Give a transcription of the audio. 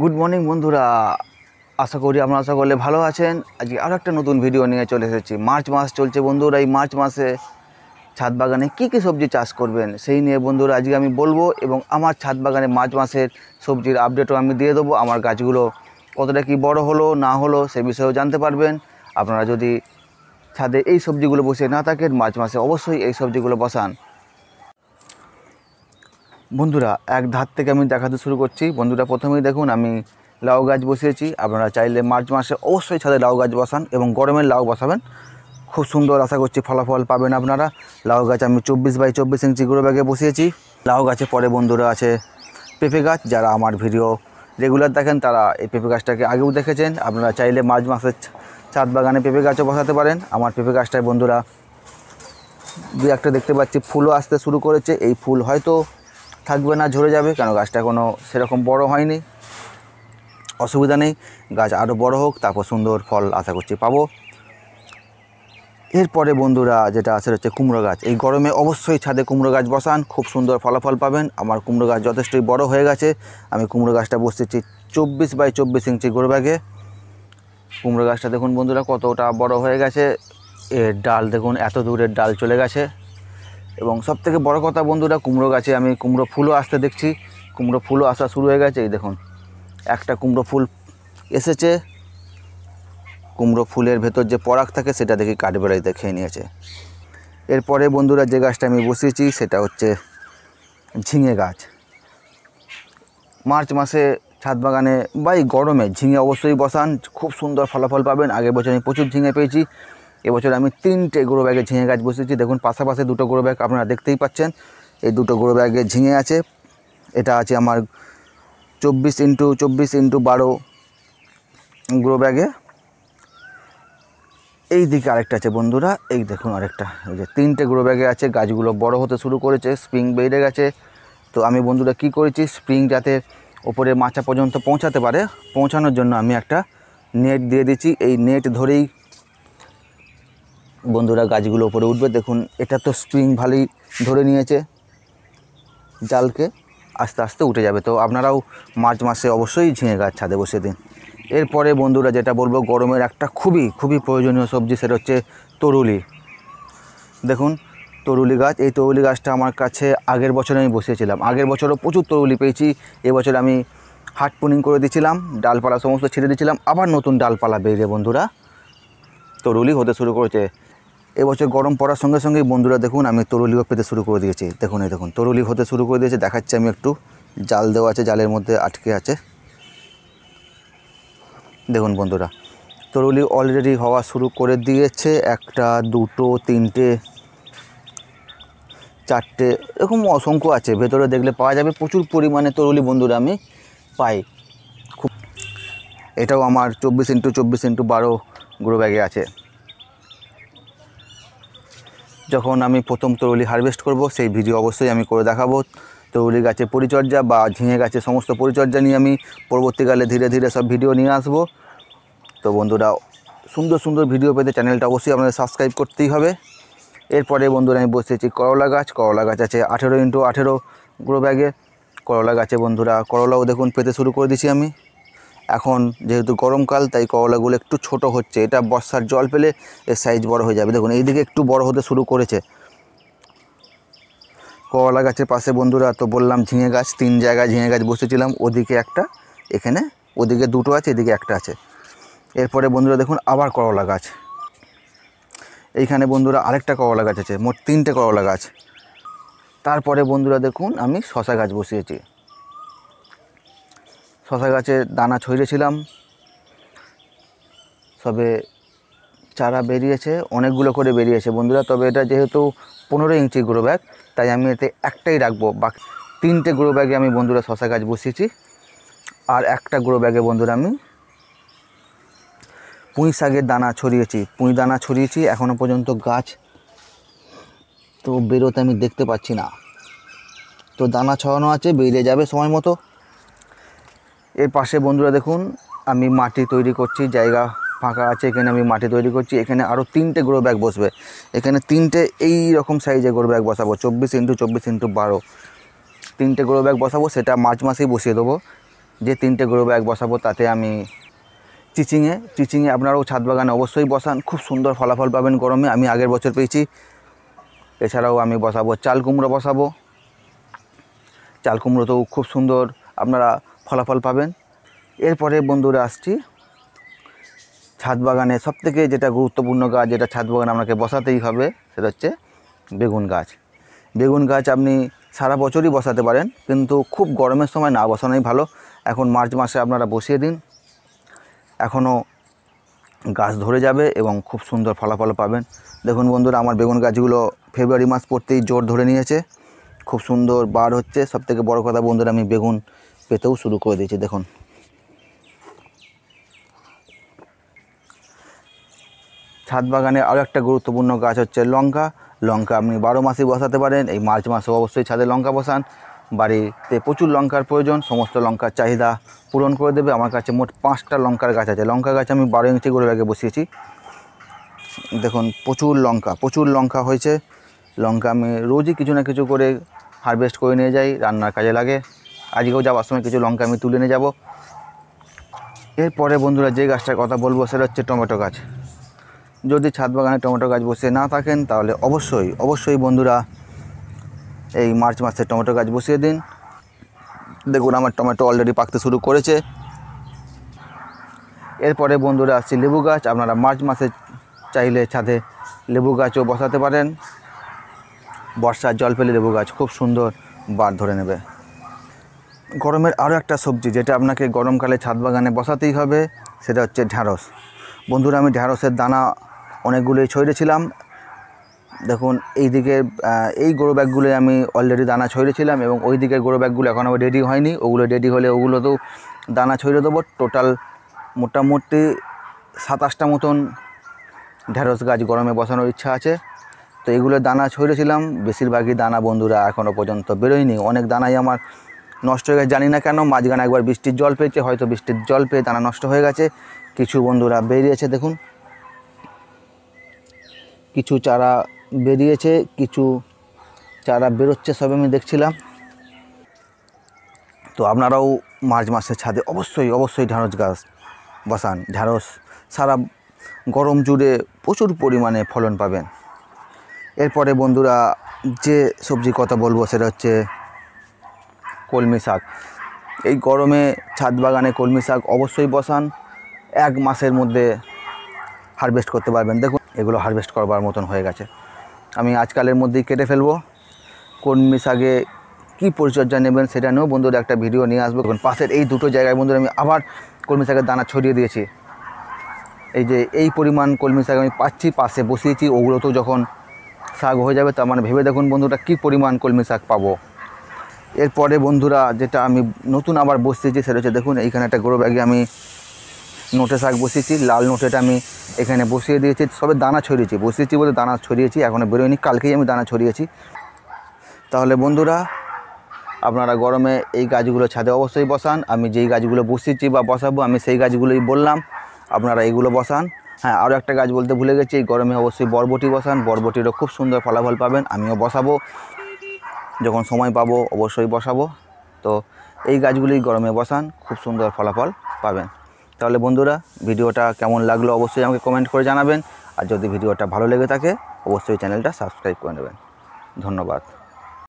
Good morning বন্ধুরা, আশা করি আপনারা সকলে ভালো আছেন। আজকে আরও একটা নতুন ভিডিও নিয়ে চলে এসেছি। মার্চ মাস চলছে বন্ধুরা, এই মার্চ মাসে ছাদ বাগানে কী কী সবজি চাষ করবেন সেই নিয়ে বন্ধুরা আজকে আমি বলবো, এবং আমার ছাদ বাগানে মার্চ মাসের সবজির আপডেটও আমি দিয়ে দেবো। আমার গাছগুলো কতটা কি বড় হলো না হলো সে বিষয়েও জানতে পারবেন। আপনারা যদি ছাদে এই সবজিগুলো বসিয়ে না থাকেন, মার্চ মাসে অবশ্যই এই সবজিগুলো বসান। বন্ধুরা এক ধার থেকে আমি দেখাতে শুরু করছি। বন্ধুরা প্রথমেই দেখুন আমি লাউ গাছ বসিয়েছি। আপনারা চাইলে মার্চ মাসে অবশ্যই ছাদে লাউ গাছ বসান এবং গরমের লাউ বসাবেন, খুব সুন্দর আশা করছি ফলাফল পাবেন আপনারা। লাউ গাছ আমি 24x24 ইঞ্চি গ্রো ব্যাগে বসিয়েছি। লাউ গাছে পরে বন্ধুরা আছে পেঁপে গাছ। যারা আমার ভিডিও রেগুলার দেখেন তারা এই পেঁপে গাছটাকে আগেও দেখেছেন। আপনারা চাইলে মার্চ মাসের ছাদ বাগানে পেঁপে গাছও বসাতে পারেন। আমার পেঁপে গাছটায় বন্ধুরা দু একটা দেখতে পাচ্ছি ফুলও আসতে শুরু করেছে। এই ফুল হয়তো থাকবে না, ঝরে যাবে, কারণ গাছটা কোনো সেরকম বড় হয়নি। অসুবিধা নেই, গাছ আরও বড় হোক, তারপর সুন্দর ফল আশা করছি পাবো। এরপরে বন্ধুরা যেটা আছে হচ্ছে কুমড়ো গাছ। এই গরমে অবশ্যই ছাদে কুমড়ো গাছ বসান, খুব সুন্দর ফলাফল পাবেন। আমার কুমড়ো গাছ যথেষ্টই বড় হয়ে গেছে। আমি কুমড়ো গাছটা বসেছি 24x24 ইঞ্চি গ্রো ব্যাগে। কুমড়ো গাছটা দেখুন বন্ধুরা কতটা বড় হয়ে গেছে। এর ডাল দেখুন এত দূরের ডাল চলে গেছে। এবং সবথেকে বড় কথা বন্ধুরা, কুমড়ো গাছে আমি কুমড়ো ফুলও আসতে দেখছি। কুমড়ো ফুলও আসা শুরু হয়ে গেছে। এই দেখুন একটা কুমড়ো ফুল এসেছে। কুমড়ো ফুলের ভেতর যে পরাগ থাকে সেটা দেখি কাঠবেড়ালিতে খেয়ে নিয়েছে। এরপরে বন্ধুরা যে গাছটা আমি বসিয়েছি সেটা হচ্ছে ঝিঙে গাছ। মার্চ মাসে ছাদ বাগানে বা এই গরমে ঝিঙে অবশ্যই বসান, খুব সুন্দর ফলাফল পাবেন। আগের বছর আমি প্রচুর ঝিঙে পেয়েছি। এবছর আমি 3টে গ্রো ব্যাগে ঝিঙে গাছ বসিয়েছি। দেখুন পাশাপাশি দুটো গ্রো ব্যাগ আপনারা দেখতেই পাচ্ছেন। এই দুটো গ্রো ব্যাগে ঝিঙে আছে। এটা আছে আমার 24x24x12 গ্রো ব্যাগে। এই দিকে আরেকটা আছে বন্ধুরা, এই দেখুন আরেকটা। এই যে 3টে গ্রো ব্যাগে আছে। গাছগুলো বড় হতে শুরু করেছে, স্প্রিং বেড়ে গেছে। তো আমি বন্ধুরা কি করেছি, স্প্রিং যাতে ওপরে মাচা পর্যন্ত পৌঁছাতে পারে, পৌঁছানোর জন্য আমি একটা নেট দিয়ে দিচ্ছি। এই নেট ধরেই বন্ধুরা গাছগুলো উপরে উঠবে। দেখুন এটা তো স্প্রিং ভালোই ধরে নিয়েছে জালকে, আস্তে আস্তে উঠে যাবে। তো আপনারাও মার্চ মাসে অবশ্যই ঝিঙে গাছ ছাদে বসিয়ে দিন। এরপরে বন্ধুরা যেটা বলবো, গরমের একটা খুবই খুবই প্রয়োজনীয় সবজি, সেটা হচ্ছে তরুলি। দেখুন তরুলি গাছ, এই তরুলি গাছটা আমার কাছে আগের বছরে আমি বসিয়েছিলাম। আগের বছরও প্রচুর তরুলি পেয়েছি। এবছর আমি হার্ড পুনিং করে দিয়েছিলাম, ডালপালা সমস্ত ছেড়ে দিয়েছিলাম, আবার নতুন ডালপালা বেরিয়ে বন্ধুরা তরুলি হতে শুরু করেছে। এবছর গরম পড়ার সঙ্গে সঙ্গেই বন্ধুরা দেখুন আমি তরুলিও পেতে শুরু করে দিয়েছি। দেখুন এই দেখুন তরুলি হতে শুরু করে দিয়েছে। দেখাচ্ছি আমি একটু, জাল দেওয়া আছে, জালের মধ্যে আটকে আছে। দেখুন বন্ধুরা তরুলি অলরেডি হওয়া শুরু করে দিয়েছে। একটা, দুটো, তিনটে, চারটে, এরকম অসংখ্য আছে। ভেতরে দেখলে পাওয়া যাবে প্রচুর পরিমাণে তরুলি বন্ধুরা আমি পাই। খুব এটাও আমার 24x24x12 গ্রো ব্যাগে আছে। যখন আমি প্রথম তরুলি হারভেস্ট করব সেই ভিডিও অবশ্যই আমি করে দেখাবো। তরুলি গাছের পরিচর্যা বা ঝিঙে গাছের সমস্ত পরিচর্যা নিয়ে আমি পরবর্তীকালে ধীরে ধীরে সব ভিডিও নিয়ে আসবো। তো বন্ধুরা সুন্দর সুন্দর ভিডিও পেতে চ্যানেলটা অবশ্যই আপনাদের সাবস্ক্রাইব করতেই হবে। এরপরে বন্ধুরা আমি বসেছি করলা গাছ। করলা গাছ আছে 18x18 গ্রো ব্যাগে। করলা গাছে বন্ধুরা করলাও দেখুন পেতে শুরু করে দিয়েছি আমি। এখন যেহেতু গরমকাল তাই করলাগুলো একটু ছোট হচ্ছে। এটা বর্ষার জল পেলে এর সাইজ বড় হয়ে যাবে। দেখুন এইদিকে একটু বড় হতে শুরু করেছে করলা গাছের পাশে বন্ধুরা। তো বললাম ঝিঙে গাছ, 3 জায়গায় ঝিঙে গাছ বসেছিলাম। ওদিকে একটা, এখানে, ওদিকে দুটো আছে, এদিকে একটা আছে। এরপরে বন্ধুরা দেখুন আবার করলা গাছ। এইখানে বন্ধুরা আরেকটা করলা গাছ আছে, মোট 3টে করলা গাছ। তারপরে বন্ধুরা দেখুন আমি শশা গাছ বসিয়েছি। শশা গাছে দানা ছড়িয়েছিলাম, সবে চারা বেরিয়েছে, অনেকগুলো করে বেরিয়েছে বন্ধুরা। তবে এটা যেহেতু 15 ইঞ্চি গ্রো ব্যাগ তাই আমি এতে একটাই রাখবো। বাকি 3টে গ্রো ব্যাগে আমি বন্ধুরা শশা গাছ বসিয়েছি। আর একটা গ্রো ব্যাগে বন্ধুরা আমি পুঁই শাকের দানা ছড়িয়েছি। পুঁই দানা ছড়িয়েছি, এখনও পর্যন্ত গাছ তো বেরোতে আমি দেখতে পাচ্ছি না। তো দানা ছড়ানো আছে, বেরিয়ে যাবে সময় মতো। এর পাশে বন্ধুরা দেখুন আমি মাটি তৈরি করছি, জায়গা ফাঁকা আছে, এখানে আমি মাটি তৈরি করছি। এখানে আরও 3টে গ্রো ব্যাগ বসবে। এখানে 3টে এই রকম সাইজে গ্রো ব্যাগ বসাবো, 24x24x12 3টে গ্রো ব্যাগ বসাবো। সেটা মার্চ মাসেই বসিয়ে দেবো। যে 3টে গ্রো ব্যাগ বসাবো তাতে আমি চিচিংয়ে আপনারাও ছাদ বাগানে অবশ্যই বসান, খুব সুন্দর ফলাফল পাবেন গরমে। আমি আগের বছর পেয়েছি। এছাড়াও আমি বসাবো চাল কুমড়ো বসাবো, চাল কুমড়োতেও খুব সুন্দর আপনারা ফলাফল পাবেন। এরপরে বন্ধুরা আসছি ছাদ বাগানে সবথেকে যেটা গুরুত্বপূর্ণ গাছ, যেটা ছাদ বাগানে আপনাকে বসাতেই হবে, সেটা হচ্ছে বেগুন গাছ। বেগুন গাছ আপনি সারা বছরই বসাতে পারেন, কিন্তু খুব গরমের সময় না বসানোই ভালো। এখন মার্চ মাসে আপনারা বসিয়ে দিন, এখনও গাছ ধরে যাবে এবং খুব সুন্দর ফলাফল পাবেন। দেখুন বন্ধুরা, আমার বেগুন গাছগুলো ফেব্রুয়ারি মাস পড়তেই জোর ধরে নিয়েছে, খুব সুন্দর বার হচ্ছে। সবথেকে বড় কথা বন্ধুরা, আমি বেগুন পেতেও শুরু করে দিয়েছি। দেখুন ছাদ বাগানে আরও একটা গুরুত্বপূর্ণ গাছ হচ্ছে লঙ্কা আপনি 12 মাসেই বসাতে পারেন। এই মার্চ মাসে অবশ্যই ছাদে লঙ্কা বসান। বাড়িতে প্রচুর লঙ্কার প্রয়োজন, সমস্ত লঙ্কার চাহিদা পূরণ করে দেবে। আমার কাছে মোট 5টা লঙ্কার গাছ আছে। লঙ্কা গাছ আমি 12 ইঞ্চি গ্রো ব্যাগে বসিয়েছি। দেখুন প্রচুর লঙ্কা হয়েছে। লঙ্কা আমি রোজই কিছু না কিছু করে হারভেস্ট করে নিয়ে যাই, রান্নার কাজে লাগে। আজকেও যাওয়ার সময় কিছু লঙ্কা আমি তুলে নিয়ে যাব। এরপরে বন্ধুরা যে গাছটার কথা বলবো সেটা হচ্ছে টমেটো গাছ। যদি ছাদ বাগানে টমেটো গাছ বসিয়ে না থাকেন তাহলে অবশ্যই বন্ধুরা এই মার্চ মাসে টমেটো গাছ বসিয়ে দিন। দেখুন আমার টমেটো অলরেডি পাকতে শুরু করেছে। এরপরে বন্ধুরা আসছে লেবু গাছ। আপনারা মার্চ মাসে চাইলে ছাদে লেবু গাছও বসাতে পারেন। বর্ষার জল পেলে লেবু গাছ খুব সুন্দর বার ধরে নেবে। গরমের আরও একটা সবজি যেটা আপনাকে গরমকালে ছাদ বাগানে বসাতেই হবে, সেটা হচ্ছে ঢ্যাঁড়স। বন্ধুরা, আমি ঢ্যাঁড়সের দানা অনেকগুলোই ছড়িয়েছিলাম। দেখুন এই দিকের এই গ্রো ব্যাগগুলোই আমি অলরেডি দানা ছড়িয়েছিলাম এবং ওই দিকের গ্রো ব্যাগগুলো এখনও রেডি হয়নি। ওগুলো রেডি হলে ওগুলোতেও দানা ছড়িয়ে দেবো। টোটাল মোটামুটি 27টা মতন ঢ্যাঁড়স গাছ গরমে বসানোর ইচ্ছা আছে। তো এগুলো দানা ছড়িয়েছিলাম, বেশিরভাগই দানা বন্ধুরা এখনও পর্যন্ত বেরোয়নি। অনেক দানাই আমার নষ্ট হয়ে গেছে, জানি না কেন। মাঝখানে একবার বৃষ্টির জল পেয়েছে, হয়তো বৃষ্টির জল পেয়ে দানা নষ্ট হয়ে গেছে। কিছু বন্ধুরা বেরিয়েছে, দেখুন কিছু চারা বেরিয়েছে, কিছু চারা বেরোচ্ছে, সব আমি দেখছিলাম। তো আপনারাও মার্চ মাসের ছাদে অবশ্যই ঢ্যাঁড়স গাছ বসান। ঢ্যাঁড়স সারা গরম জুড়ে প্রচুর পরিমাণে ফলন পাবেন। এরপরে বন্ধুরা যে সবজির কথা বলবো সেটা হচ্ছে কলমি শাক। এই গরমে ছাদ বাগানে কলমি শাক অবশ্যই বসান। 1 মাসের মধ্যে হারভেস্ট করতে পারবেন। দেখুন এগুলো হারভেস্ট করবার মতন হয়ে গেছে। আমি আজকালের মধ্যেই কেটে ফেলবো। কলমি শাকে কী পরিচর্যা নেবেন সেটা নিয়েও বন্ধুরা একটা ভিডিও নিয়ে আসবো। দেখুন পাশের এই দুটো জায়গায় বন্ধুরা আমি আবার কলমি শাকের দানা ছড়িয়ে দিয়েছি। এই যে এই পরিমাণ কলমি শাক আমি পাচ্ছি, পাশে বসিয়েছি। ওগুলোতেও যখন শাক হয়ে যাবে তার মানে ভেবে দেখুন বন্ধুরা কী পরিমাণ কলমি শাক পাবো। এরপরে বন্ধুরা যেটা আমি নতুন আবার বসিয়েছি সেটা হচ্ছে, দেখুন এইখানে একটা গ্রো ব্যাগে আমি নোটে শাক বসিয়েছি। লাল নোটেটা আমি এখানে বসিয়ে দিয়েছি। সবে দানা ছড়িয়েছি, বসিয়েছি বলে দানা ছড়িয়েছি, এখনও বেরোয়নি, কালকেই আমি দানা ছড়িয়েছি। তাহলে বন্ধুরা আপনারা গরমে এই গাছগুলো ছাদে অবশ্যই বসান। আমি যেই গাছগুলো বসিয়েছি বা বসাবো আমি সেই গাছগুলোই বললাম, আপনারা এইগুলো বসান। হ্যাঁ, আরও একটা গাছ বলতে ভুলে গেছি, এই গরমে অবশ্যই বরবটি বসান। বরবটিরও খুব সুন্দর ফলাফল পাবেন। আমিও বসাবো, যখন সময় পাবো অবশ্যই বসাবো। তো এই গাছগুলি গরমে বসান, খুব সুন্দর ফলাফল পাবেন। তাহলে বন্ধুরা ভিডিওটা কেমন লাগলো অবশ্যই আমাকে কমেন্ট করে জানাবেন। আর যদি ভিডিওটা ভালো লেগে থাকে অবশ্যই চ্যানেলটা সাবস্ক্রাইব করে নেবেন। ধন্যবাদ।